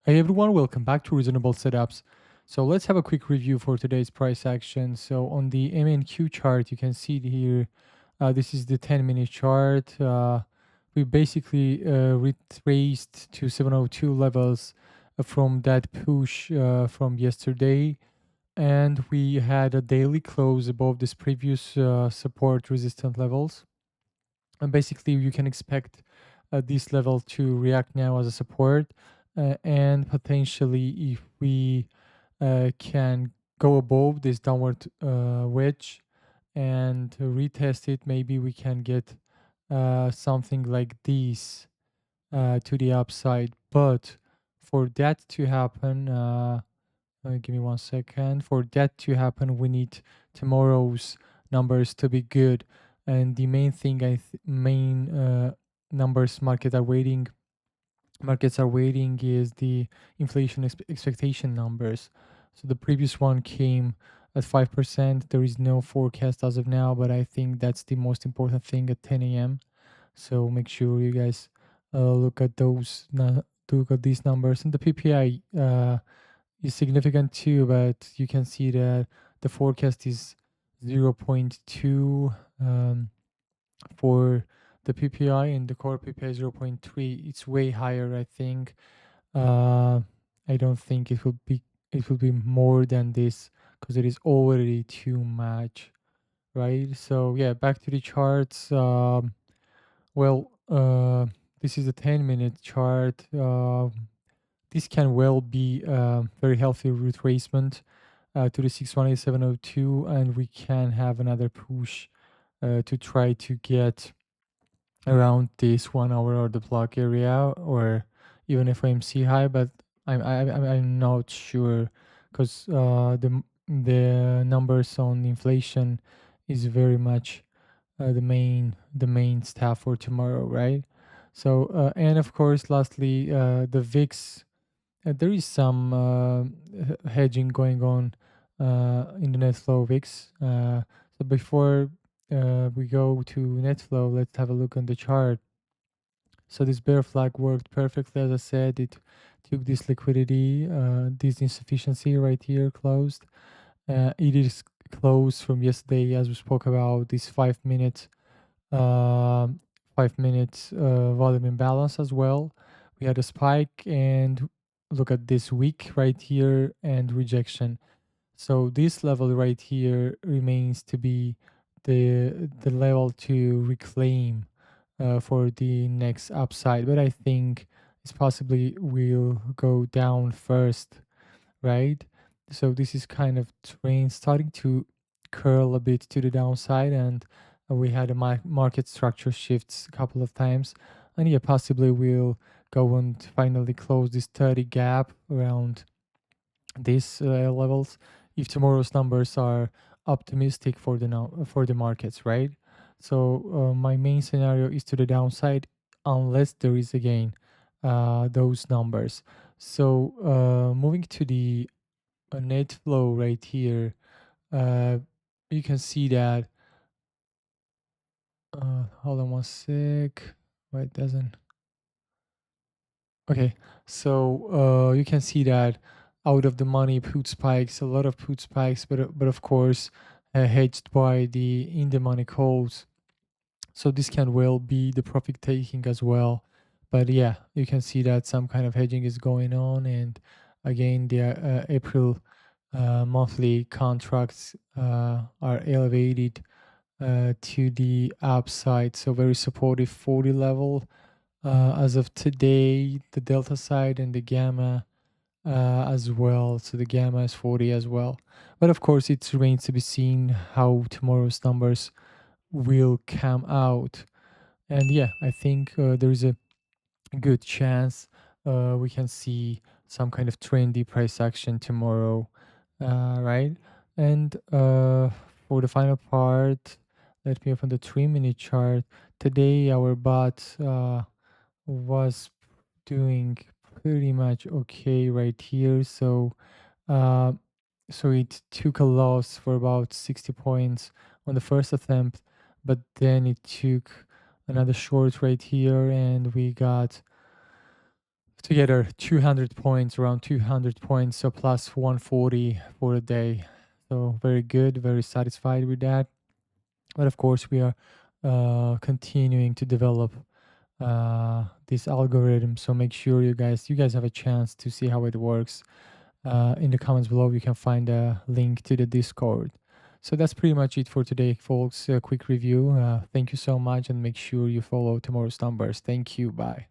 Hey everyone, welcome back to Reasonable Setups. So let's have a quick review for today's price action. So on the MNQ chart, you can see here, this is the 10-minute chart. We basically retraced to 702 levels from that push from yesterday, and we had a daily close above this previous support resistant levels. And basically, you can expect this level to react now as a support, and potentially, if we can go above this downward wedge and retest it, maybe we can get something like this to the upside. But for that to happen, give me 1 second. For that to happen, we need tomorrow's numbers to be good. And the main thing, main numbers markets are waiting is the inflation expectation numbers. So the previous one came at 5%. There is no forecast as of now, but I think that's the most important thing at 10 a.m. So make sure you guys look at look at these numbers. And the PPI is significant too, but you can see that the forecast is zero point 0.2 for the PPI, and the core PPI 0.3. It's way higher, I think. uh, I don't think it will be more than this because it is already too much, right? So yeah, back to the charts. Well, this is a 10-minute chart. This can well be a very healthy retracement to the 618.702, and we can have another push to try to get around this 1 hour order block area, or even FOMC high, but I'm not sure because the numbers on inflation is very much the main stuff for tomorrow, right? So and of course, lastly, the VIX. There is some hedging going on in the net flow VIX. So before we go to net flow, let's have a look on the chart. So this bear flag worked perfectly. As I said, it took this liquidity, this insufficiency right here closed. It is closed from yesterday, as we spoke about, this 5 minute, uh, 5 minute volume imbalance as well. We had a spike, and look at this wick right here and rejection. So this level right here remains to be the level to reclaim for the next upside, but I think it's possibly will go down first, right? So this is kind of train starting to curl a bit to the downside, and we had a market structure shifts a couple of times, and yeah, possibly we'll go and finally close this 30 gap around these levels if tomorrow's numbers are optimistic for the for the markets, right? So my main scenario is to the downside unless there is again those numbers. So moving to the net flow right here, uh, you can see that. Hold on 1 sec. Why it doesn't? Okay, so you can see that out of the money put spikes, a lot of put spikes, but of course hedged by the in the money calls. So this can well be the profit taking as well. But yeah, you can see that some kind of hedging is going on, and again the April monthly contracts are elevated to the upside, so very supportive 40 level as of today, the delta side and the gamma as well. So the gamma is 40 as well. But of course, it remains to be seen how tomorrow's numbers will come out. And yeah, I think there is a good chance we can see some kind of trendy price action tomorrow, right? And for the final part, let me open the 3 minute chart. Today, our bot was doing pretty much okay right here. So uh, so it took a loss for about 60 points on the first attempt, but then it took another short right here, and we got together 200 points, around 200 points, so plus 140 for a day. So very good, very satisfied with that. But of course, we are continuing to develop this algorithm. So make sure you guys have a chance to see how it works. In the comments below, you can find a link to the Discord. So that's pretty much it for today, folks. A quick review. Thank you so much, and make sure you follow tomorrow's numbers. Thank you. Bye.